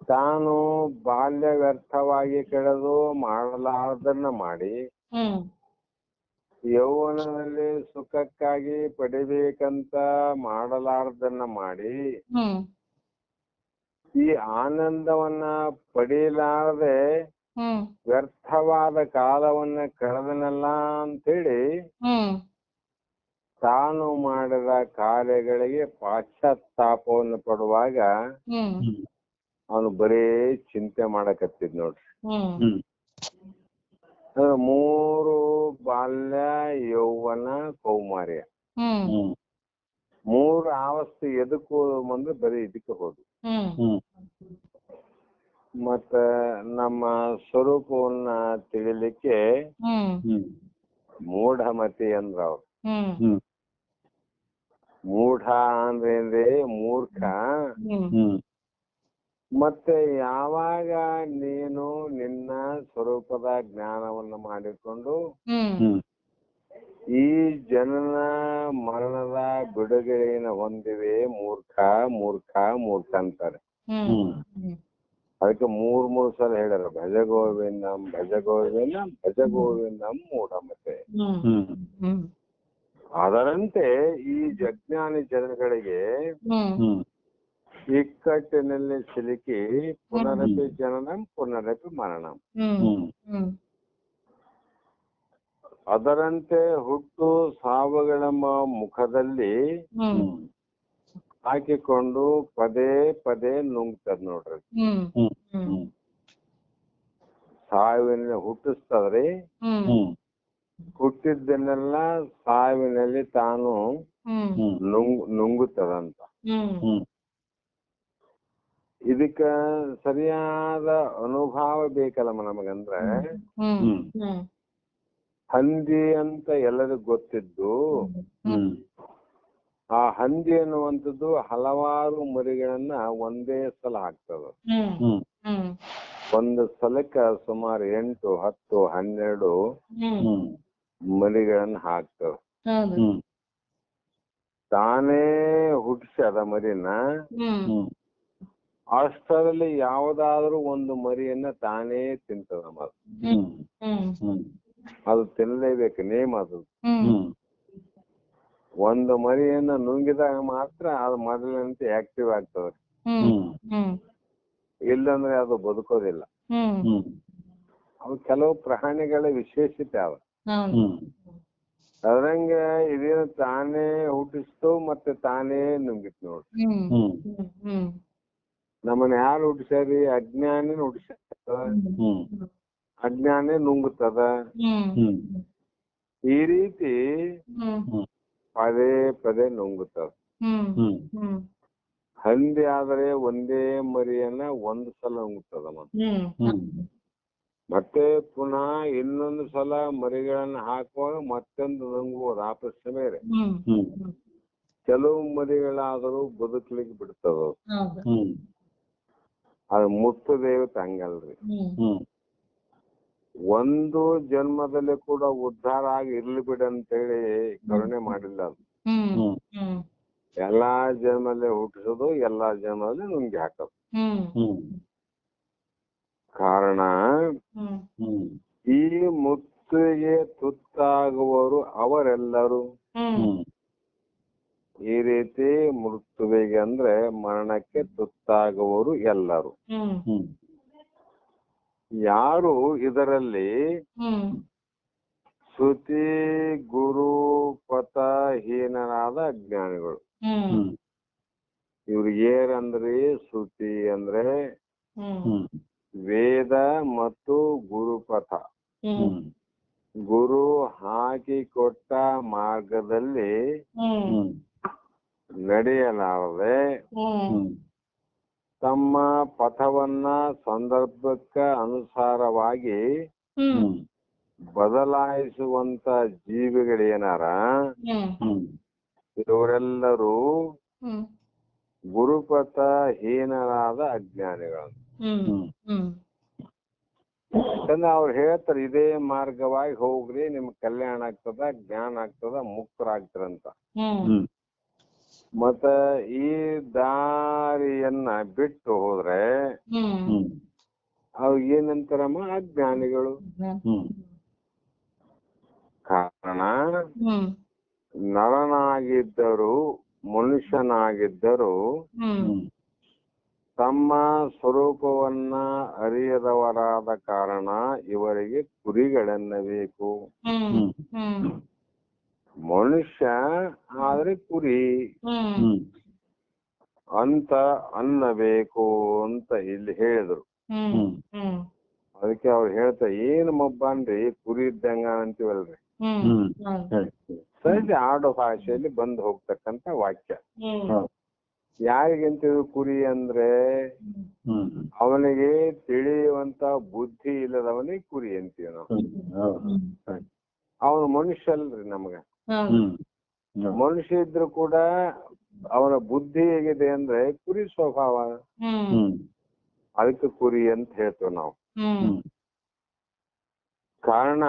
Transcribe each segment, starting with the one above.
ತಾನು ಬಾಲ್ಯ ವ್ಯರ್ಥವಾಗಿ ಕಳೆದು ಮಾಡಲಾರದನ್ನ ಮಾಡಿ ಯೌವನದಲ್ಲಿ ಸುಖಕ್ಕಾಗಿ ಪಡಿಬೇಕಂತ ಮಾಡಲಾರದನ್ನ ಮಾಡಿ ಈ ಆನಂದವನ್ನ ಪಡೀಲಾರದೆ ವ್ಯರ್ಥವಾದ ಕಾಲವನ್ನ ಕಳೆದನಲ್ಲ ಅಂತೇಳಿ ತಾನು ಮಾಡಿದ ಕಾರ್ಯಗಳಿಗೆ ಪಾಶ್ಚಾತ್ತಾಪವನ್ನು ಪಡುವಾಗ ಅವನು ಬರೀ ಚಿಂತೆ ಮಾಡಕತ್ತಿದ್ ನೋಡ್ರಿ. ಅಂದ್ರೆ 3 ಬಾಲ್ಯ, ಯೌವನ, ಕೌಮಾರ್ಯ 3 ಅವಸ್ಥೆ ಎದಕ್ಕೆ ಅಂದ್ರೆ ಬರೀ ಇದಕ್ಕೆ ಹೋದು. ಮತ್ತ ನಮ್ಮ ಸ್ವರೂಪವನ್ನ ತಿಳಿಲಿಕ್ಕೆ ಮೂಢಮತಿ ಅಂದ್ರ ಅವ್ರು. ಮೂಢ ಅಂದ್ರೆ ಮೂರ್ಖ. ಮತ್ತೆ ಯಾವಾಗ ನೀನು ನಿನ್ನ ಸ್ವರೂಪದ ಜ್ಞಾನವನ್ನು ಮಾಡಿಕೊಂಡು ಈ ಜನನ ಮರಣದ ಬಿಡುಗಡೆಯನ್ನು ಹೊಂದಿವೆ ಮೂರ್ಖ ಮೂರ್ಖ ಮೂರ್ಖ ಅಂತಾರೆ. ಅದಕ್ಕೆ 3 ಸಲ ಹೇಳ್ಯಾರ, ಭಜ ಗೋವಿಂದಂ ಭಜ ಗೋವಿಂದಂ ಭಜ ಗೋವಿಂದಂ ಮೂಢಮತೆ. ಅದರಂತೆ ಈ ಅಜ್ಞಾನಿ ಜನಗಳಿಗೆ ಇಕ್ಕಟ್ಟಿನಲ್ಲಿ ಸಿಲುಕಿ ಪುನರಪಿ ಜನನಂ ಪುನರಪಿ ಮರಣಂ. ಅದರಂತೆ ಹುಟ್ಟು ಸಾವುಗಳ ಮುಖದಲ್ಲಿ ಹಾಕಿಕೊಂಡು ಪದೇ ಪದೇ ನುಂಗ್ತದ ನೋಡ್ರಿ. ಸಾವಿನಲ್ಲಿ ಹುಟ್ಟಿಸ್ತದ್ರಿ, ಹುಟ್ಟಿದ್ದನ್ನೆಲ್ಲ ಸಾವಿನಲ್ಲಿ ತಾನು ನುಂಗುತ್ತದಂತ. ಇದಕ್ಕ ಸರಿಯಾದ ಅನುಭವ ಬೇಕಲ್ಲ ನಮಗಂದ್ರೆ, ಹಂದಿ ಅಂತ ಎಲ್ಲರಿಗೂ ಗೊತ್ತಿದ್ದು ಆ ಹಂದಿ ಅನ್ನುವಂಥದ್ದು ಹಲವಾರು ಮರಿಗಳನ್ನ ಒಂದೇ ಸಲ ಹಾಕ್ತದ. ಒಂದು ಸಲಕ್ಕ ಸುಮಾರು 8, 10, 12 ಮರಿಗಳನ್ನ ಹಾಕ್ತದ. ತಾನೇ ಹುಟ್ಟಿಸಿ ಅದ ಮರಿನ ಅಷ್ಟರಲ್ಲಿ ಯಾವ್ದಾದ್ರು ಒಂದು ಮರಿಯನ್ನ ತಾನೇ ತಿಂತದ. ಅದು ತಿನ್ನಲೇಬೇಕು, ನೇಮ್ ಅದು. ಒಂದು ಮರಿಯನ್ನ ನುಂಗಿದಾಗ ಮಾತ್ರ ಅದು ಮೊದಲಿನಂತೆ ಆಕ್ಟಿವ್ ಆಗ್ತದೆ, ಇಲ್ಲಂದ್ರೆ ಅದು ಬದುಕೋದಿಲ್ಲ. ಅವು ಕೆಲವು ಪ್ರಾಣಿಗಳ ವಿಶೇಷತೆ ಅವ. ಅದ್ರಂಗೆ ಇದೇನು ತಾನೇ ಹುಟ್ಟಿಸ್ತು ಮತ್ತೆ ತಾನೇ ನುಂಗಿತ್ ನೋಡ್ರಿ. ನಮ್ಮನ್ನ ಯಾರು ಹುಟ್ಟಿಸ್ಯಾರಿ? ಅಜ್ಞಾನಿ ಹುಟ್ಟಿಸ್ಯಾರ, ಅಜ್ಞಾನಿ ನುಂಗುತ್ತದ. ಈ ರೀತಿ ಪದೇ ಪದೇ ನುಂಗುತ್ತದ. ಹಂದಿ ಆದ್ರೆ ಒಂದೇ ಮರಿಯನ್ನ ಒಂದು ಸಲ ನುಂಗುತ್ತದ, ಮತ್ತೆ ಪುನಃ ಇನ್ನೊಂದು ಸಲ ಮರಿಗಳನ್ನ ಹಾಕುವಾಗ ಮತ್ತೊಂದು ನುಂಗುವುದು. ಆ ಪ್ರಶ್ನೆ ಬೇರೆ. ಕೆಲವು ಮರಿಗಳಾದರೂ ಬದುಕಲಿಕ್ಕೆ ಬಿಡ್ತದ. ಅದು ಮುತ್ತದೇವತೆ ಹಂಗಲ್ರಿ. ಒಂದು ಜನ್ಮದಲ್ಲಿ ಕೂಡ ಉದ್ಧಾರ ಆಗಿ ಇರ್ಲಿ ಬಿಡಂತೇಳಿ ಕರುಣೆ ಮಾಡಿಲ್ಲ ಅದು. ಎಲ್ಲಾ ಜನ್ಮದಲ್ಲಿ ಹುಟ್ಟಿಸೋದು, ಎಲ್ಲಾ ಜನ್ಮದಲ್ಲಿ ನುಂಗಿ ಹಾಕೋದು. ಕಾರಣ ಈ ಮುತ್ತಿಗೆ ತುತ್ತಾಗುವವರು ಅವರೆಲ್ಲರೂ. ಈ ರೀತಿ ಮೃತ್ಯುವಿಗೆ ಅಂದ್ರೆ ಮರಣಕ್ಕೆ ತುತ್ತಾಗುವವರು ಎಲ್ಲರೂ. ಯಾರು ಇದರಲ್ಲಿ ಶ್ರುತಿ ಗುರು ಪಥ ಹೀನರಾದ ಅಜ್ಞಾನಿಗಳು. ಇವ್ರಿಗೆ ಏನಂದ್ರಿ? ಶ್ರುತಿ ಅಂದ್ರೆ ವೇದ ಮತ್ತು ಗುರುಪಥ. ಗುರು ಹಾಕಿಕೊಟ್ಟ ಮಾರ್ಗದಲ್ಲಿ ನಡೆಯಲಾರದೆ ತಮ್ಮ ಪಥವನ್ನ ಸಂದರ್ಭಕ್ಕ ಅನುಸಾರವಾಗಿ ಬದಲಾಯಿಸುವಂತ ಜೀವಿಗಳೇನಾರ ಇವರೆಲ್ಲರೂ ಗುರುಪಥ ಹೀನರಾದ ಅಜ್ಞಾನಿಗಳು. ಯಾಕಂದ್ರೆ ಅವ್ರು ಹೇಳ್ತಾರೆ, ಇದೇ ಮಾರ್ಗವಾಗಿ ಹೋಗ್ರಿ, ನಿಮ್ಗೆ ಕಲ್ಯಾಣ ಆಗ್ತದ, ಜ್ಞಾನ ಆಗ್ತದ, ಮುಕ್ತರಾಗ್ತಾರಂತ. ಮತ್ತ ಈ ದಾರಿಯನ್ನ ಬಿಟ್ಟು ಹೋದ್ರೆ ಅನಂತರಮ ಅಜ್ಞಾನಿಗಳು. ಕಾರಣ ನರನಾಗಿದ್ದರು ಮನುಷ್ಯನಾಗಿದ್ದರು ತಮ್ಮ ಸ್ವರೂಪವನ್ನ ಅರಿಯದವರಾದ ಕಾರಣ ಇವರಿಗೆ ಕುರಿಗಳೆನ್ನಬೇಕು. ಮನುಷ್ಯ ಆದ್ರೆ ಕುರಿ ಅಂತ ಅನ್ನಬೇಕು ಅಂತ ಇಲ್ಲಿ ಹೇಳಿದ್ರು. ಅದಕ್ಕೆ ಅವ್ರು ಹೇಳ್ತಾ ಏನ್ ಮಬ್ಬನ್ರಿ ಕುರಿ ಇದ್ದಂಗ ಅಂತೀವಲ್ರಿ, ಸಹಜ ಆಡೋ ಭಾಷೆಯಲ್ಲಿ ಬಂದು ಹೋಗ್ತಕ್ಕಂತ ವಾಕ್ಯ. ಯಾರಿಗಂತೀವಿ ಕುರಿ ಅಂದ್ರೆ ಅವನಿಗೆ ತಿಳಿಯುವಂತ ಬುದ್ಧಿ ಇಲ್ಲದವನಿಗೆ ಕುರಿ ಅಂತೀವಿ ನಾವು. ಅವನು ಮನುಷ್ಯ ಅಲ್ರಿ. ನಮ್ಗ ಮನುಷ್ಯ ಇದ್ರು ಕೂಡ ಅವನ ಬುದ್ಧಿ ಹೇಗಿದೆ ಅಂದ್ರೆ ಕುರಿ ಸ್ವಭಾವ, ಅದಕ್ಕೆ ಕುರಿ ಅಂತ ಹೇಳ್ತೇವೆ ನಾವು. ಕಾರಣ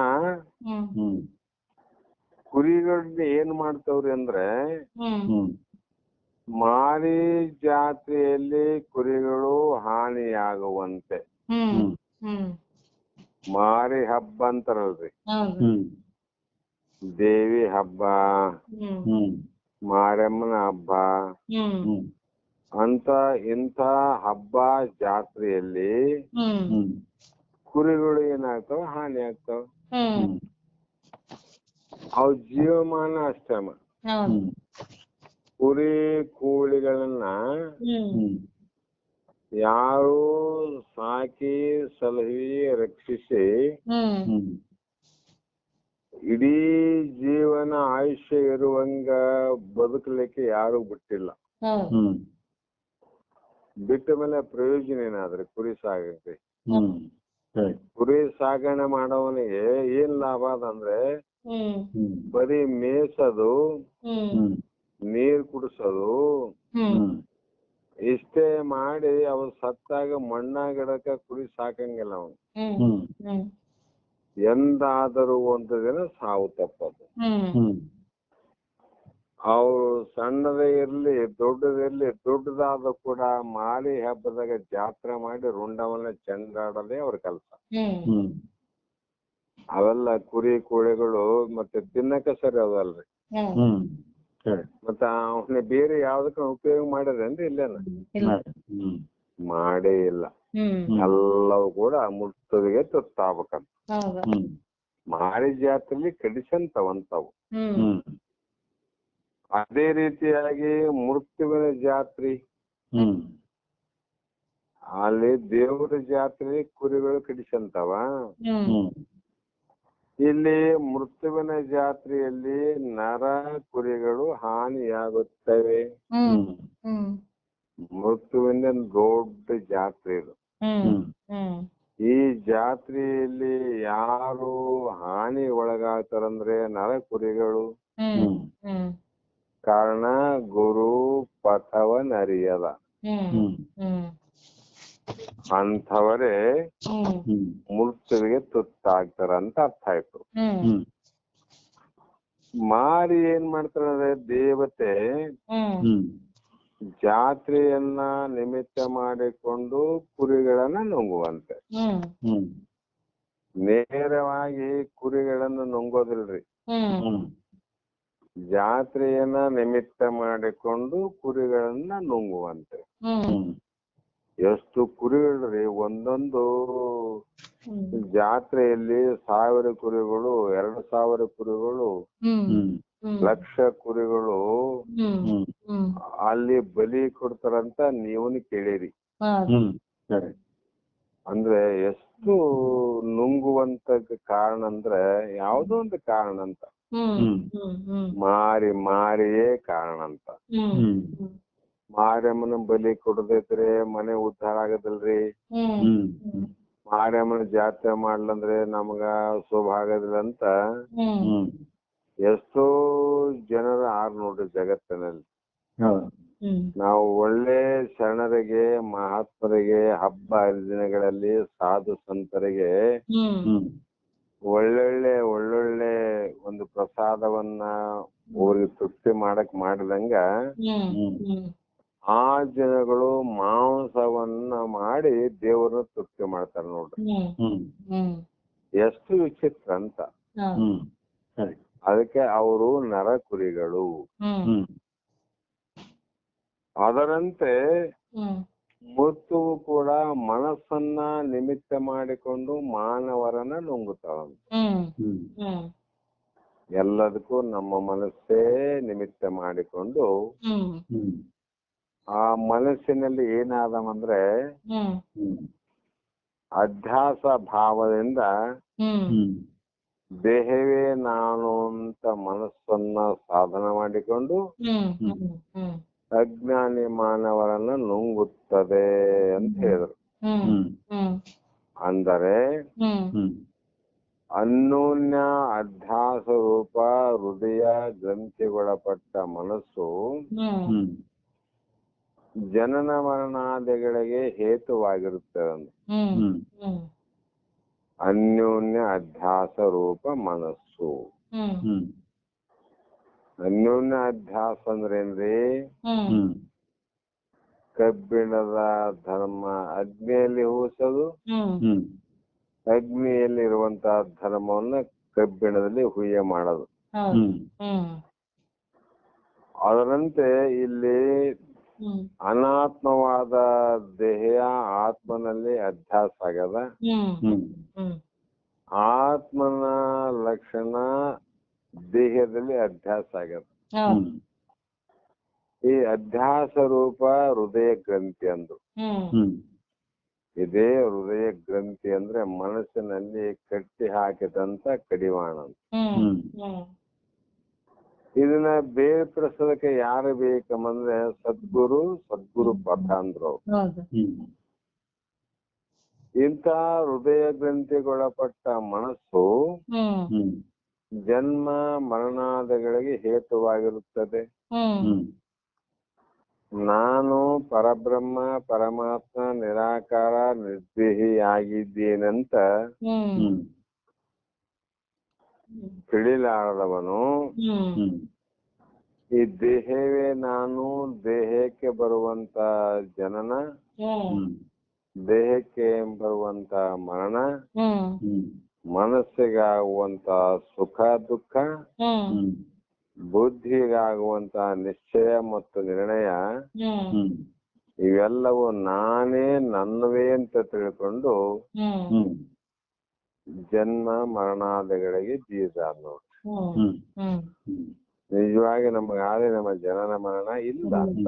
ಕುರಿಗಳನ್ನ ಏನ್ ಮಾಡ್ತವ್ರಿ ಅಂದ್ರೆ ಮಾರಿ ಜಾತ್ರೆಯಲ್ಲಿ ಕುರಿಗಳು ಹಾನಿಯಾಗುವಂತೆ ಮಾರಿ ಹಬ್ಬ ಅಂತಾರಲ್ರಿ, ದೇವಿ ಹಬ್ಬ, ಮಾರಮ್ಮನ ಹಬ್ಬ ಅಂತ ಇಂಥ ಹಬ್ಬ ಜಾತ್ರೆಯಲ್ಲಿ ಕುರಿಗಳು ಏನಾಗ್ತಾವ, ಹಾನಿ ಆಗ್ತಾವ. ಅವ್ ಜೀವಮಾನ ಅಷ್ಟಮ. ಕುರಿ ಕೋಳಿಗಳನ್ನ ಯಾರು ಸಾಕಿ ಸಲಹಿ ರಕ್ಷಿಸಿ ಇಡೀ ಜೀವನ ಆಯುಷ್ಯ ಇರುವಂಗ ಬದುಕಲಿಕ್ಕೆ ಯಾರು ಬಿಟ್ಟಿಲ್ಲ. ಬಿಟ್ಟ ಮೇಲೆ ಪ್ರಯೋಜನ ಏನಾದ್ರೆ ಕುರಿ ಸಾಗಕ್ಕೆ. ಕುರಿ ಸಾಗಣೆ ಮಾಡೋವನಿಗೆ ಏನ್ ಲಾಭ ಅದಂದ್ರೆ ಬರೀ ಮೇಸದು, ನೀರ್ ಕುಡಿಸೋದು ಇಷ್ಟೇ ಮಾಡಿ ಅವನ್ ಸತ್ತಾಗ ಮಣ್ಣಾಗಿಡಕ ಕುರಿ ಸಾಕಂಗಿಲ್ಲ ಅವನು. ಎಂದಾದರೂ ಒಂದು ದಿನ ಸಾವು ತಪ್ಪದು. ಅವ್ರು ಸಣ್ಣದೇ ಇರ್ಲಿ ದೊಡ್ಡದಿರ್ಲಿ, ದೊಡ್ಡದಾದ ಕೂಡ ಮಾರಿ ಹಬ್ಬದಾಗ ಜಾತ್ರೆ ಮಾಡಿ ರುಂಡವನ್ನ ಚೆಂಡಾಡೋದೇ ಅವ್ರ ಕೆಲಸ. ಅವೆಲ್ಲ ಕುರಿ ಕೋಳಿಗಳು ಮತ್ತೆ ತಿನ್ನಕ ಸರಿ ಅದಲ್ರಿ. ಮತ್ತ ಅವನ ಬೇರೆ ಯಾವ್ದಕ್ಕ ಉಪಯೋಗ ಮಾಡಿದ್ರೇನ್ರಿ? ಇಲ್ಲೇನ ಮಾಡೇ ಇಲ್ಲ. ಎಲ್ಲವೂ ಕೂಡ ಮುಟ್ಟುವಿಗೆ ತುತ್ತಾಗ್ಬೇಕಂತ ಮಾರಿ ಜಾತ್ರೆಯಲ್ಲಿ ಕಡಿಸಂತವಂತವು. ಅದೇ ರೀತಿಯಾಗಿ ಮೃತ್ಯುವಿನ ಜಾತ್ರೆ, ಅಲ್ಲಿ ದೇವರ ಜಾತ್ರೆ ಕುರಿಗಳು ಕಡಿಸಂತವ. ಇಲ್ಲಿ ಮೃತ್ಯುವಿನ ಜಾತ್ರೆಯಲ್ಲಿ ನರ ಕುರಿಗಳು ಹಾನಿಯಾಗುತ್ತವೆ. ಮೃತ್ಯುವಿನ ದೊಡ್ಡ ಜಾತ್ರೆ ಇದು. ಈ ಜಾತ್ರೆಯಲ್ಲಿ ಯಾರು ಹಾನಿ ಒಳಗಾಗ್ತಾರಂದ್ರೆ ನರ ಕುರಿಗಳು. ಕಾರಣ ಗುರು ಪಥವನರಿಯದ ಅಂಥವರೇ ಮೃತ್ಯುವಿಗೆ ತುತ್ತಾಗ್ತಾರಂತ ಅರ್ಥ ಆಯ್ತು. ಮಾರಿ ಏನ್ ಮಾಡ್ತಾರಂದ್ರೆ ದೇವತೆ ಜಾತ್ರೆಯನ್ನ ನಿಮಿತ್ತ ಮಾಡಿಕೊಂಡು ಕುರಿಗಳನ್ನ ನುಂಗುವಂತೆ. ನೇರವಾಗಿ ಕುರಿಗಳನ್ನು ನುಂಗೋದಿಲ್ರಿ, ಜಾತ್ರೆಯನ್ನ ನಿಮಿತ್ತ ಮಾಡಿಕೊಂಡು ಕುರಿಗಳನ್ನ ನುಂಗುವಂತೆ. ಎಷ್ಟು ಕುರಿಗಳ್ರಿ, ಒಂದೊಂದು ಜಾತ್ರೆಯಲ್ಲಿ 1000 ಕುರಿಗಳು, 2000 ಕುರಿಗಳು, ಲಕ್ಷ ಕುರಿಗಳು ಅಲ್ಲಿ ಬಲಿ ಕೊಡ್ತಾರಂತ ನೀವನು ಕೇಳಿರಿ. ಅಂದ್ರೆ ಎಷ್ಟು ನುಂಗುವಂತ ಕಾರಣ ಅಂದ್ರೆ ಯಾವ್ದೋ ಒಂದು ಕಾರಣ ಅಂತ, ಮಾರಿಯೇ ಕಾರಣ ಅಂತ. ಮಾರಮ್ಮನ ಬಲಿ ಕೊಡದೈತ್ರಿ ಮನೆ ಉದ್ಧಾರ ಆಗದಿಲ್ರಿ. ಮಾರಮ್ಮನ ಜಾತ್ರೆ ಮಾಡ್ಲಂದ್ರೆ ನಮ್ಗ ಶುಭ ಆಗೋದಿಲ್ಲ ಅಂತ ಎಷ್ಟೋ ಜನರ ನೋಡ್ರಿ ಜಗತ್ತಿನಲ್ಲಿ. ನಾವು ಒಳ್ಳೆ ಶರಣರಿಗೆ, ಮಹಾತ್ಮರಿಗೆ, ಹಬ್ಬ ಹರಿದಿನಗಳಲ್ಲಿ ಸಾಧು ಸಂತರಿಗೆ ಒಳ್ಳೊಳ್ಳೆ ಒಂದು ಪ್ರಸಾದವನ್ನ ಅವ್ರಿಗೆ ತೃಪ್ತಿ ಮಾಡಿದಂಗ ಆ ಜನಗಳು ಮಾಂಸವನ್ನ ಮಾಡಿ ದೇವರನ್ನ ತೃಪ್ತಿ ಮಾಡ್ತಾರೆ ನೋಡ್ರಿ. ಎಷ್ಟು ವಿಚಿತ್ರ ಅಂತ. ಅದಕ್ಕೆ ಅವರು ನರ ಕುರಿಗಳು. ಅದರಂತೆ ಮೃತ್ಯುವು ಕೂಡ ಮನಸ್ಸನ್ನ ನಿಮಿತ್ತ ಮಾಡಿಕೊಂಡು ಮಾನವರನ್ನ ನುಂಗುತ್ತಾವಂತ. ಎಲ್ಲದಕ್ಕೂ ನಮ್ಮ ಮನಸ್ಸೇ ನಿಮಿತ್ತ ಮಾಡಿಕೊಂಡು ಆ ಮನಸ್ಸಿನಲ್ಲಿ ಏನಾದವಂದ್ರೆ ಅಧ್ಯಾಸ ಭಾವದಿಂದ ದೇಹವೇ ನಾನು ಅಂತ ಮನಸ್ಸನ್ನ ಸಾಧನ ಮಾಡಿಕೊಂಡು ಅಜ್ಞಾನಿ ಮಾನವರನ್ನ ನುಂಗುತ್ತದೆ ಅಂತ ಹೇಳಿದ್ರು. ಅಂದರೆ ಅನ್ಯೋನ್ಯ ಅಧ್ಯಾಸ ರೂಪ ಹೃದಯ ಗ್ರಂಥಿಗೊಳಪಟ್ಟ ಮನಸ್ಸು ಜನನ ಮರಣಾದಿಗಳಿಗೆ ಹೇತುವಾಗಿರುತ್ತದೆ. ಅನ್ಯೋನ್ಯ ಅಧ್ಯಾಸ ರೂಪ ಮನಸ್ಸು. ಅನ್ಯೋನ್ಯ ಅಧ್ಯಾಸ ಅಂದ್ರೇನ್ರಿ? ಕಬ್ಬಿಣದ ಧರ್ಮ ಅಗ್ನಿಯಲ್ಲಿ ಹೂಸೋದು, ಅಗ್ನಿಯಲ್ಲಿ ಇರುವಂತಹ ಧರ್ಮವನ್ನ ಕಬ್ಬಿಣದಲ್ಲಿ ಹುಯ್ಯ ಮಾಡೋದು. ಅದರಂತೆ ಇಲ್ಲಿ ಅನಾತ್ಮವಾದ ದೇಹ ಆತ್ಮನಲ್ಲಿ ಅಧ್ಯಾಸ ಆಗ್ಯದ. ಆತ್ಮನ ಲಕ್ಷಣ ದೇಹದಲ್ಲಿ ಅಧ್ಯಾಸ ಆಗ್ಯದ. ಈ ಅಧ್ಯಾಸ ರೂಪ ಹೃದಯ ಗ್ರಂಥಿ ಅಂದ್ರು. ಇದೇ ಹೃದಯ ಗ್ರಂಥಿ ಅಂದ್ರೆ ಮನಸ್ಸಿನಲ್ಲಿ ಕಟ್ಟಿ ಹಾಕಿದಂತ ಕಡಿವಾಣ ಅಂತ. ಇದನ್ನ ಬೇರ್ಪಡಿಸೋದಕ್ಕೆ ಯಾರು ಬೇಕಂದ್ರೆ ಸದ್ಗುರು ಪಥ ಅಂದ್ರು. ಇಂಥ ಹೃದಯ ಗ್ರಂಥಿಗೊಳಪಟ್ಟ ಮನಸ್ಸು ಜನ್ಮ ಮರಣಾದಿಗಳಿಗೆ ಹೇತುವಾಗಿರುತ್ತದೆ. ನಾನು ಪರಬ್ರಹ್ಮ ಪರಮಾತ್ಮ ನಿರಾಕಾರ ನಿರ್ದೇಹಿಯಾಗಿದ್ದೇನಂತ ತಿಳಿಲಾರದವನು ಈ ದೇಹವೇ ನಾನು, ದೇಹಕ್ಕೆ ಬರುವಂತ ಜನನ, ದೇಹಕ್ಕೆ ಬರುವಂತ ಮರಣ, ಮನಸ್ಸಿಗಾಗುವಂತ ಸುಖ ದುಃಖ, ಬುದ್ಧಿಗಾಗುವಂತ ನಿಶ್ಚಯ ಮತ್ತು ನಿರ್ಣಯ, ಇವೆಲ್ಲವೂ ನಾನೇ ನನ್ನವೇ ಅಂತ ತಿಳ್ಕೊಂಡು ಜನ್ಮ ಮರಣಾದಿಗಳಿಗೆ ಜೀವಿಸಾರ ನೋಡ್ರಿ. ನಿಜವಾಗಿ ನಮಗಾದ್ರೆ ನಮ್ಮ ಜನನ ಮರಣ ಇಲ್ಲ ಅಂತ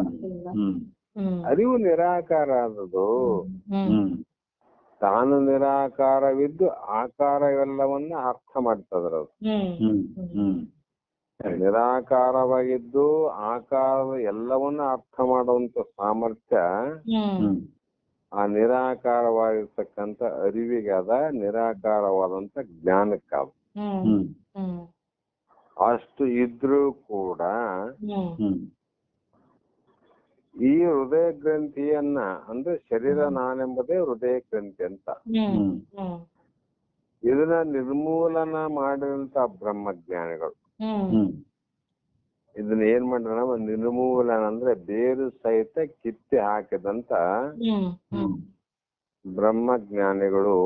ಅರಿವು ನಿರಾಕಾರ ಆದದು. ತಾನು ನಿರಾಕಾರವಿದ್ದು ಆಕಾರವೆಲ್ಲವನ್ನ ಅರ್ಥ ಮಾಡ್ತದ್ರದು. ನಿರಾಕಾರವಾಗಿದ್ದು ಆಕಾರದ ಎಲ್ಲವನ್ನ ಅರ್ಥ ಮಾಡುವಂತ ಸಾಮರ್ಥ್ಯ ಆ ನಿರಾಕಾರವಾಗಿರ್ತಕ್ಕಂಥ ಅರಿವಿಗಾದ, ನಿರಾಕಾರವಾದಂತ ಜ್ಞಾನಕ್ಕಾದ. ಅಷ್ಟು ಇದ್ರೂ ಕೂಡ ಈ ಹೃದಯ ಗ್ರಂಥಿಯನ್ನ ಅಂದ್ರೆ ಶರೀರ ನಾನೆಂಬುದೇ ಹೃದಯ ಗ್ರಂಥಿ ಅಂತ ಇದನ್ನ ನಿರ್ಮೂಲನ ಮಾಡಿದಂತ ಬ್ರಹ್ಮಜ್ಞಾನಿಗಳು ಇದನ್ನ ಏನ್ ಮಾಡ್ರ ನಿರ್ಮೂಲನ ಅಂದ್ರೆ ಬೇರು ಸಹಿತ ಕಿತ್ತಿ ಹಾಕಿದಂತ ಬ್ರಹ್ಮಜ್ಞಾನಿಗಳು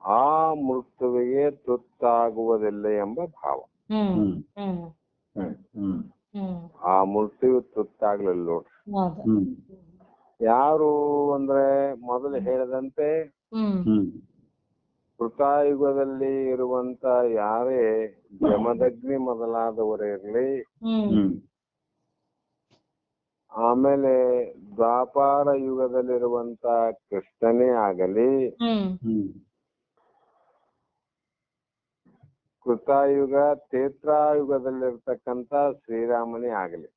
ಆ ಮೃತ್ಯುವಿಗೆ ತುತ್ತಾಗುವುದಿಲ್ಲ ಎಂಬ ಭಾವ. ಆ ಮೃತ್ಯು ತುತ್ತಾಗ್ಲಿಲ್ಲ ನೋಡ್ರಿ. ಯಾರು ಅಂದ್ರೆ ಮೊದಲು ಹೇಳಿದಂತೆ ಕೃತಾಯುಗದಲ್ಲಿ ಇರುವಂತ ಯಾರೇ ಜಮದಗ್ನಿ ಮೊದಲಾದವರೇ ಇರ್ಲಿ, ಆಮೇಲೆ ದ್ವಾಪಾರ ಯುಗದಲ್ಲಿರುವಂತ ಕೃಷ್ಣನೇ ಆಗಲಿ, ಕೃತಾಯುಗ ತ್ರೇತಾಯುಗದಲ್ಲಿರ್ತಕ್ಕಂತ ಶ್ರೀರಾಮನೇ ಆಗಲಿ,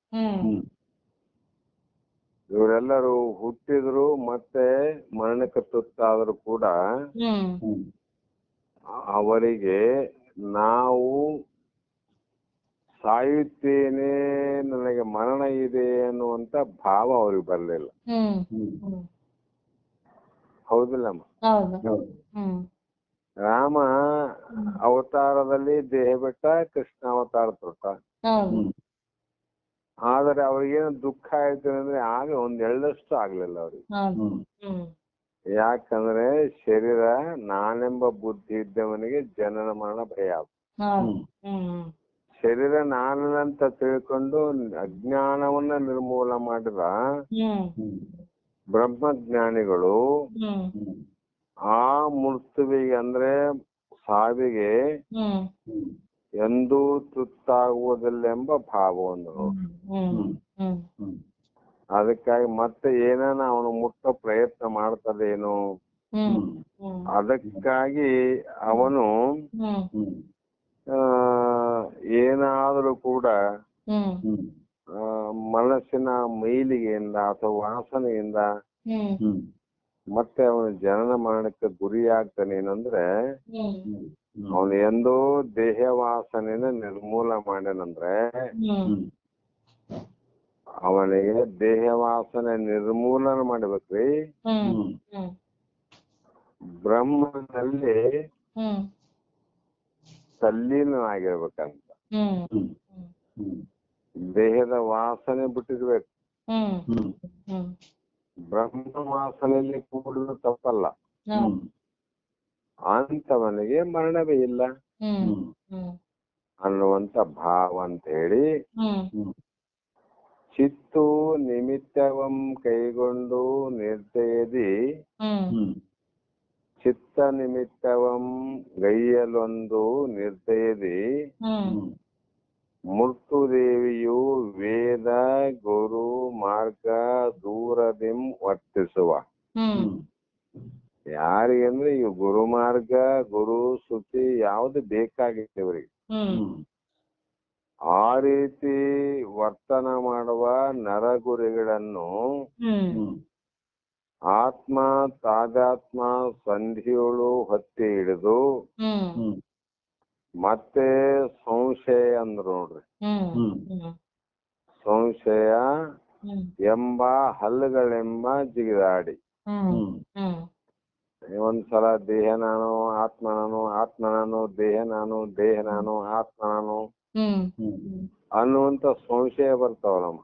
ಇವರೆಲ್ಲರೂ ಹುಟ್ಟಿದ್ರು ಮತ್ತೆ ಮರಣಕ್ಕೆ ತುತ್ತಾದ್ರು ಕೂಡ ಅವರಿಗೆ ನಾವು ಸಾಯುತ್ತೇನೆ, ನನಗೆ ಮರಣ ಇದೆ ಅನ್ನುವಂತ ಭಾವ ಅವ್ರಿಗೆ ಬರಲಿಲ್ಲ. ಹೌದಿಲ್ಲಮ್ಮ? ರಾಮ ಅವತಾರದಲ್ಲಿ ದೇಹ ಬಿಟ್ಟ, ಕೃಷ್ಣ ಅವತಾರ ತೊಟ್ಟ. ಆದರೆ ಅವ್ರಿಗೇನು ದುಃಖ ಆಯ್ತು ಅಂದ್ರೆ ಆಗ ಒಂದ್ ಎಳ್ಳಷ್ಟು ಆಗ್ಲಿಲ್ಲ ಅವ್ರಿಗೆ. ಯಾಕಂದ್ರೆ ಶರೀರ ನಾನೆಂಬ ಬುದ್ಧಿ ಇದ್ದವನಿಗೆ ಜನನ ಮರಣ ಭಯ. ಶರೀರ ನಾನಂತ ತಿಳ್ಕೊಂಡು ಅಜ್ಞಾನವನ್ನ ನಿರ್ಮೂಲ ಮಾಡಿದ ಬ್ರಹ್ಮಜ್ಞಾನಿಗಳು ಆ ಮೃತ್ಯುವಿಗೆ ಅಂದ್ರೆ ಸಾವಿಗೆ ಎಂದೂ ತುತ್ತಾಗುವುದಿಲ್ಲ ಎಂಬ ಭಾವವನ್ನು. ಅದಕ್ಕಾಗಿ ಮತ್ತೆ ಏನಾನ ಅವನು ಮುಟ್ಟೋ ಪ್ರಯತ್ನ ಮಾಡ್ತದೇನು, ಅದಕ್ಕಾಗಿ ಅವನು ಏನಾದರೂ ಕೂಡ ಮನಸ್ಸಿನ ಮೈಲಿಗೆಯಿಂದ ಅಥವಾ ವಾಸನೆಯಿಂದ ಮತ್ತೆ ಅವನು ಜನನ ಮರಣಕ್ಕೆ ಗುರಿಯಾಗ್ತಾನೇನಂದ್ರೆ ಅವನು ಎಂದೋ ದೇಹ ವಾಸನೆನ ನಿರ್ಮೂಲ ಮಾಡ್ಯಾನಂದ್ರೆ ಅವನಿಗೆ ದೇಹ ವಾಸನೆ ನಿರ್ಮೂಲನ ಮಾಡ್ಬೇಕ್ರಿ. ಬ್ರಹ್ಮನಲ್ಲಿ ತಲ್ಲೀನಾಗಿರ್ಬೇಕಂತ. ದೇಹದ ವಾಸನೆ ಬಿಟ್ಟಿರ್ಬೇಕು. ಬ್ರಹ್ಮ ವಾಸನೆಯಲ್ಲಿ ಕೂಡಲು ತಪ್ಪಲ್ಲ. ಅಂತವನಿಗೆ ಮರಣವೇ ಇಲ್ಲ ಅನ್ನುವಂತ ಭಾವ ಅಂತ ಹೇಳಿ ಚಿತ್ತು ನಿಮಿತ್ತವಂ ಕೈಗೊಂಡು ನಿರ್ದಯದಿ ಚಿತ್ತ ನಿಮಿತ್ತವಂ ಗೈಯಲೊಂದು ನಿರ್ದಯದಿ ಮೃತ್ಯುದೇವಿಯು ವೇದ ಗುರು ಮಾರ್ಗ ದೂರದಿಂ ವರ್ತಿಸುವ. ಯಾರಿಗಂದ್ರೆ ಈ ಗುರು ಮಾರ್ಗ ಗುರು ಶ್ರುತಿ ಯಾವ್ದು ಬೇಕಾಗಿತ್ತು ಇವರಿಗೆ. ಆ ರೀತಿ ವರ್ತನ ಮಾಡುವ ನರಗುರಿಗಳನ್ನು ಆತ್ಮ ತಾದಾತ್ಮ ಸಂಧಿಯೋಳು ಹತ್ತಿ ಹಿಡಿದು ಮತ್ತೆ ಸಂಶಯ ಅಂದ್ರು ನೋಡ್ರಿ. ಸಂಶಯ ಎಂಬ ಹಲ್ಲುಗಳೆಂಬ ಜಿಗಿದಾಡಿ ಒಂದ್ಸಲ ದೇಹ ನಾನು ಆತ್ಮ ನಾನು, ಆತ್ಮ ನಾನು ದೇಹ ನಾನು, ದೇಹ ನಾನು ಆತ್ಮ ನಾನು ಅನ್ನುವಂತ ಸಂಶಯ ಬರ್ತಾವಲ್ಲಮ್ಮ.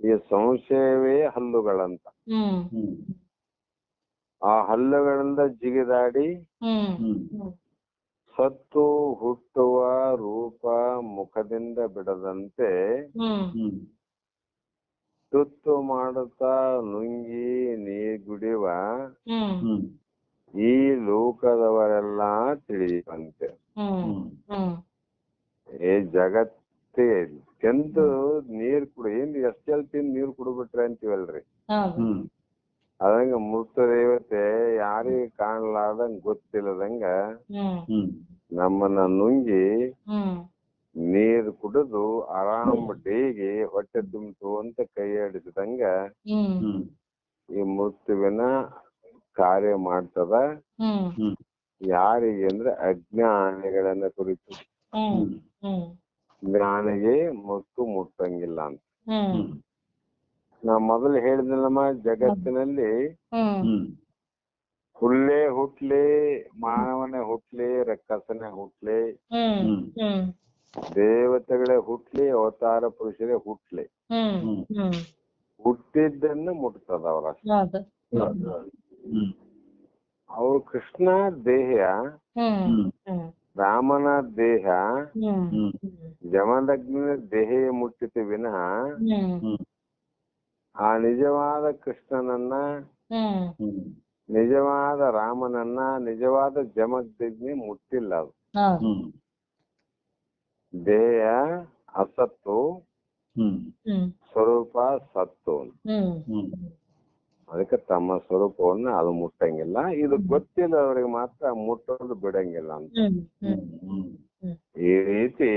ಈ ಸಂಶಯವೇ ಹಲ್ಲುಗಳಂತ. ಆ ಹಲ್ಲುಗಳಿಂದ ಜಿಗಿದಾಡಿ ಸತ್ತು ಹುಟ್ಟುವ ರೂಪ ಮುಖದಿಂದ ಬಿಡದಂತೆ ತುತ್ತು ಮಾಡುತ್ತಾ ನುಂಗಿ ನೀಗುಡಿವ ಈ ಲೋಕದವರೆಲ್ಲ ತಿಳಿಯುವಂತೆ. ಈ ಜಗತ್ತಿಗೆ ತಿಂದು ನೀರ್ ಕುಡಿ ಎಷ್ಟೆಲ್ ತಿಂದು ನೀರ್ ಕುಡಿಬಿಟ್ರೆ ಅಂತೀವಲ್ರಿ, ಅದಂಗ ಮೃತ ದೇವತೆ ಯಾರಿಗ ಕಾಣಲಾರ್ದಂಗ ಗೊತ್ತಿಲ್ಲದಂಗ ನಮ್ಮನ್ನ ನುಂಗಿ ನೀರ್ ಕುಡಿದು ಆರಾಮ್ ಡೇಗೆ ಹೊಟ್ಟೆ ತುಂಬಿತು ಅಂತ ಕೈ ಆಡಿಸಿದಂಗ ಈ ಮೃತ್ಯುವಿನ ಕಾರ್ಯ ಮಾಡ್ತದ. ಯಾರಿಗೆ ಅಂದ್ರೆ ಅಜ್ಞಾನಿಗಳನ್ನ ಕುರಿತು. ಜ್ಞಾನಿಗೆ ಮೃತ್ಯು ಮುಟ್ಟಂಗಿಲ್ಲ ಅಂತ ನಾ ಮೊದಲು ಹೇಳಿದ್ನಲ್ಲಮ್ಮ. ಜಗತ್ತಿನಲ್ಲಿ ಹುಲ್ಲೇ ಹುಟ್ಲಿ, ಮಾನವನೇ ಹುಟ್ಲಿ, ರಕ್ಕಸನೇ ಹುಟ್ಲಿ, ದೇವತೆಗಳೇ ಹುಟ್ಲಿ, ಅವತಾರ ಪುರುಷರೇ ಹುಟ್ಲಿ, ಹುಟ್ಟಿದ್ದನ್ನು ಮುಟ್ತದ ಅವರ. ಅವ್ರು ಕೃಷ್ಣ ದೇಹ, ರಾಮನ ದೇಹ, ಜಮದಗ್ನಿಯ ದೇಹ ಮುಟ್ಟಿತು ವಿನಃ ಆ ನಿಜವಾದ ಕೃಷ್ಣನನ್ನ, ನಿಜವಾದ ರಾಮನನ್ನ, ನಿಜವಾದ ಜಮದಗ್ನಿ ಮುಟ್ಟಿಲ್ಲ. ಅದು ದೇಹ ಅಸತ್ತು, ಸ್ವರೂಪ ಸತ್ತು. ಅದಕ್ಕೆ ತಮ್ಮ ಸ್ವರೂಪವನ್ನ ಅದು ಮುಟ್ಟಂಗಿಲ್ಲ. ಇದು ಗೊತ್ತಿಲ್ಲದವ್ರಿಗೆ ಮಾತ್ರ ಮುಟ್ಟೋದು ಬಿಡಂಗಿಲ್ಲ ಅಂತ. ಈ ರೀತಿ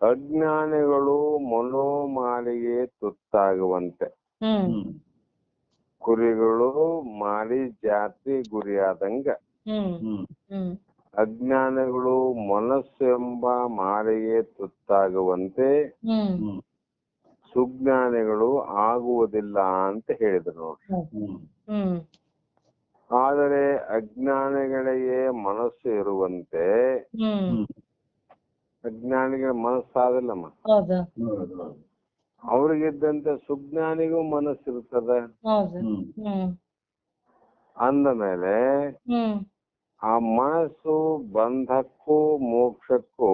ಅಜ್ಞಾನಿಗಳು ಮನೋಮಾಲಿಗೆ ತುತ್ತಾಗುವಂತೆ ಕುರಿಗಳು ಮಾಲಿ ಜಾತಿ ಗುರಿಯಾದಂಗ ಅಜ್ಞಾನಿಗಳು ಮನಸ್ಸು ಎಂಬ ಮಾಲಿಗೆ ತುತ್ತಾಗುವಂತೆ ಸುಜ್ಞಾನಿಗಳು ಆಗುವುದಿಲ್ಲ ಅಂತ ಹೇಳಿದ್ರು ನೋಡ್ರಿ. ಆದರೆ ಅಜ್ಞಾನಿಗಳಿಗೆ ಮನಸ್ಸು ಇರುವಂತೆ ಅಜ್ಞಾನಿಗಳ ಮನಸ್ಸಾದಿಲ್ಲಮ್ಮ. ಹೌದು. ಅವ್ರಿಗಿದ್ದಂತೆ ಸುಜ್ಞಾನಿಗೂ ಮನಸ್ಸಿರ್ತದ. ಅಂದ ಮೇಲೆ ಆ ಮನಸ್ಸು ಬಂಧಕ್ಕೂ ಮೋಕ್ಷಕ್ಕೂ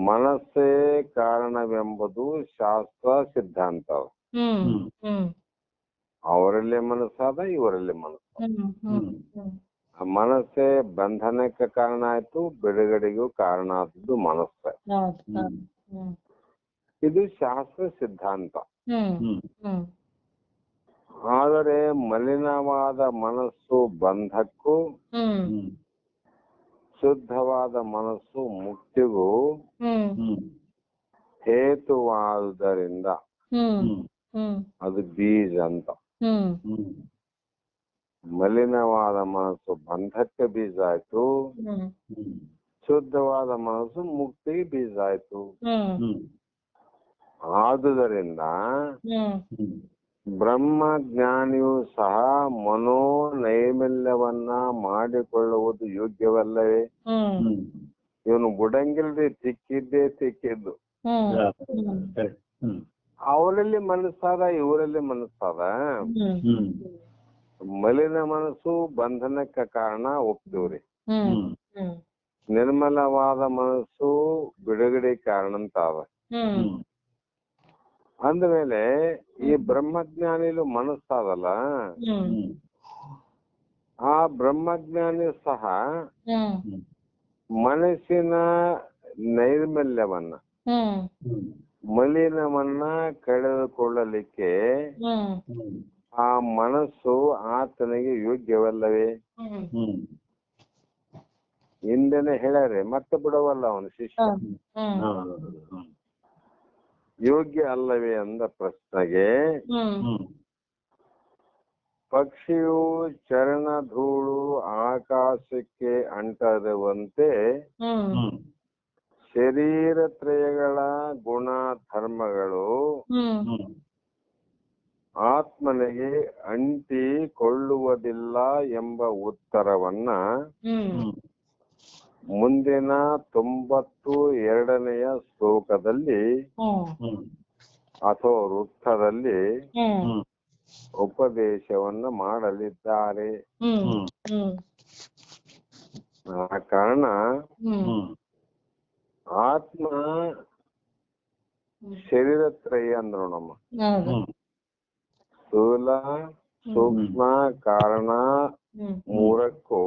ಮನಸ್ಸೇ ಕಾರಣವೆಂಬುದು ಶಾಸ್ತ್ರ ಸಿದ್ಧಾಂತ. ಅವರಲ್ಲೇ ಮನಸ್ಸಾದ, ಇವರಲ್ಲೇ ಮನಸ್ಸಾದ. ಆ ಮನಸ್ಸೇ ಬಂಧನಕ್ಕೆ ಕಾರಣ ಆಯ್ತು, ಬಿಡುಗಡೆಗೂ ಕಾರಣ ಆದದ್ದು ಮನಸ್ಸೇ. ಇದು ಶಾಸ್ತ್ರ ಸಿದ್ಧಾಂತ. ಆದರೆ ಮಲಿನವಾದ ಮನಸ್ಸು ಬಂಧಕ್ಕೂ ಶುದ್ಧವಾದ ಮನಸ್ಸು ಮುಕ್ತಿಗೂ ಹೇತುವಾದುದರಿಂದ ಅದು ಬೀಜ ಅಂತ. ಮಲಿನವಾದ ಮನಸ್ಸು ಬಂಧಕ್ಕೆ ಬೀಜ ಆಯ್ತು, ಶುದ್ಧವಾದ ಮನಸ್ಸು ಮುಕ್ತಿಗೆ ಬೀಜ ಆಯ್ತು. ಆದುದರಿಂದ ಬ್ರಹ್ಮಜ್ಞಾನಿಯೂ ಸಹ ಮನೋನೈರ್ಮಲ್ಯವನ್ನ ಮಾಡಿಕೊಳ್ಳುವುದು ಯೋಗ್ಯವಲ್ಲವೇ? ಇವನು ಬುಡಂಗಿಲ್ರಿ, ತಿಕ್ಕಿದ್ದು. ಅವರಲ್ಲಿ ಮನಸ್ಸಾದ, ಇವರಲ್ಲಿ ಮನಸ್ಸಾದ. ಮಲಿನ ಮನಸ್ಸು ಬಂಧನಕ್ಕೆ ಕಾರಣ ಒಪ್ತೀವ್ರಿ. ನಿರ್ಮಲವಾದ ಮನಸ್ಸು ಬಿಡುಗಡೆ ಕಾರಣ ಅಂತ ಅದ. ಅಂದ್ಮೇಲೆ ಈ ಬ್ರಹ್ಮಜ್ಞಾನಿಲು ಮನಸ್ಸಾದಲ್ಲ, ಆ ಬ್ರಹ್ಮಜ್ಞಾನಿ ಸಹ ಮನಸ್ಸಿನ ನೈರ್ಮಲ್ಯವನ್ನ, ಮಲಿನವನ್ನ ಕಳೆದುಕೊಳ್ಳಲಿಕ್ಕೆ ಆ ಮನಸ್ಸು ಆತನಿಗೆ ಯೋಗ್ಯವಲ್ಲವೇ? ಹಿಂದೆನೆ ಹೇಳ್ಯಾರೆ, ಮತ್ತೆ ಬಿಡವಲ್ಲ ಅವನು ಶಿಷ್ಯ. ಯೋಗ್ಯ ಅಲ್ಲವೇ ಅಂದ ಪ್ರಶ್ನೆಗೆ ಪಕ್ಷಿಯು ಚರಣ ಧೂಳು ಆಕಾಶಕ್ಕೆ ಅಂಟರುವಂತೆ ಶರೀರತ್ರಯಗಳ ಗುಣ ಧರ್ಮಗಳು ಆತ್ಮನಿಗೆ ಅಂಟಿಕೊಳ್ಳುವುದಿಲ್ಲ ಎಂಬ ಉತ್ತರವನ್ನ ಮುಂದಿನ 92ನೇ ಶ್ಲೋಕದಲ್ಲಿ ಅಥವಾ ವೃತ್ತದಲ್ಲಿ ಉಪದೇಶವನ್ನ ಮಾಡಲಿದ್ದಾರೆ. ಆ ಕಾರಣ ಆತ್ಮ ಶರೀರತ್ರಯ ಅಂದ್ರು ನಮ್ಮ ಸ್ಥೂಲ ಸೂಕ್ಷ್ಮ ಕಾರಣ ಮೂರಕ್ಕೂ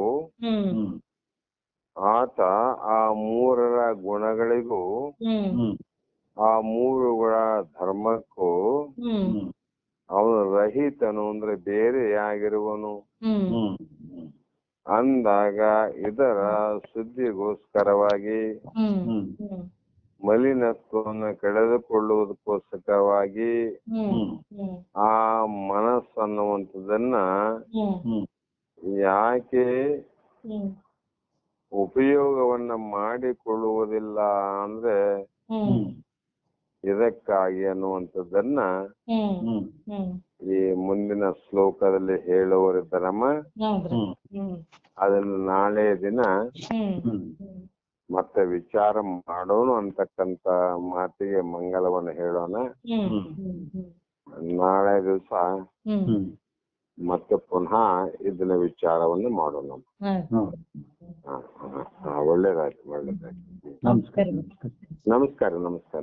ಆತ ಆ ಮೂರರ ಗುಣಗಳಿಗೂ ಆ ಮೂರುಗಳ ಧರ್ಮಕ್ಕೂ ಅವನು ರಹಿತನು, ಅಂದ್ರೆ ಬೇರೆಯಾಗಿರುವನು. ಅಂದಾಗ ಇದರ ಶುದ್ಧಿಗೋಸ್ಕರವಾಗಿ, ಮಲಿನತ್ವವನ್ನು ಕಳೆದುಕೊಳ್ಳುವುದಕ್ಕೋಸ್ಕರವಾಗಿ ಆ ಮನಸ್ಸನ್ನುವಂಥದನ್ನ ಯಾಕೆ ಉಪಯೋಗವನ್ನ ಮಾಡಿಕೊಳ್ಳುವುದಿಲ್ಲ ಅಂದ್ರೆ ಇದಕ್ಕಾಗಿ ಅನ್ನುವಂಥದ್ದನ್ನ ಈ ಮುಂದಿನ ಶ್ಲೋಕದಲ್ಲಿ ಹೇಳುವರಿದ್ದಾರಮ್ಮ. ಅದನ್ನು ನಾಳೆ ದಿನ ಮತ್ತೆ ವಿಚಾರ ಮಾಡೋಣ ಅಂತಕ್ಕಂತ ಮಾತಿಗೆ ಮಂಗಲವನ್ನು ಹೇಳೋಣ. ನಾಳೆ ದಿವಸ ಮತ್ತೆ ಪುನಃ ಇದನ್ನ ವಿಚಾರವನ್ನು ಮಾಡೋಣ. ಒಳ್ಳೇದಾಯ್ತು. ನಮಸ್ಕಾರ. ನಮಸ್ಕಾರ.